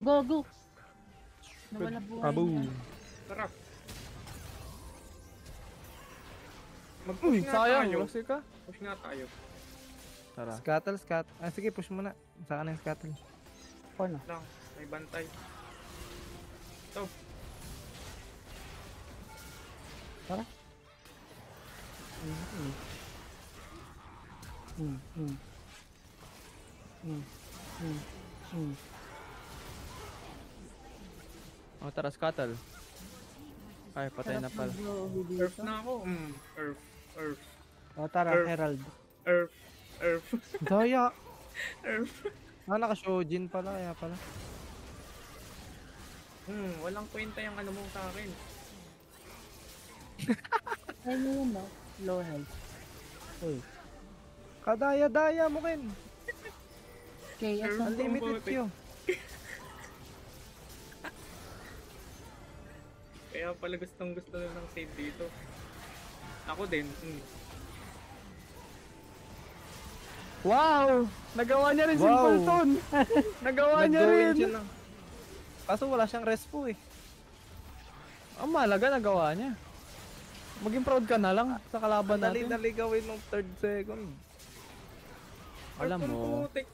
Go, go! Nawala buhay Abo. niya. Tara. Mag-push nga Sayang, tayo. kasi ka. Push nga tayo. Tara. Scuttle. Ah, sige, push mo na. Sa kanan yung scuttle. Ako na. Lang, may bantay. Ito. Tara. Oh, tara, scuttle. Ay, patay na pala. Earth na ako. Earth. Earth. O, tara, Earth. Herald. Earth. Earth. Daya. Earth. Ah, naka-Shojin pala, kaya pala. Walang kwenta yung ano mo sa akin. Ay, mo yun, no? Low health. Uy. Kadaya-daya mo, Ken. KS ang Unlimited Bote. Q. Kaya pala gustong gusto na ng save dito. Ako din. Wow! Nagawa niya rin Wow. Simpleton! Nagawa niya Nag-go in rin! siya lang. Kaso wala siyang respo eh. Ang malaga, nagawa niya. Maging proud ka na lang sa kalaban natin. Dali-dali gawin nung 3rd second. Alam mo. Putik.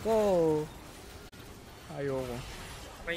Go! Ayoko. May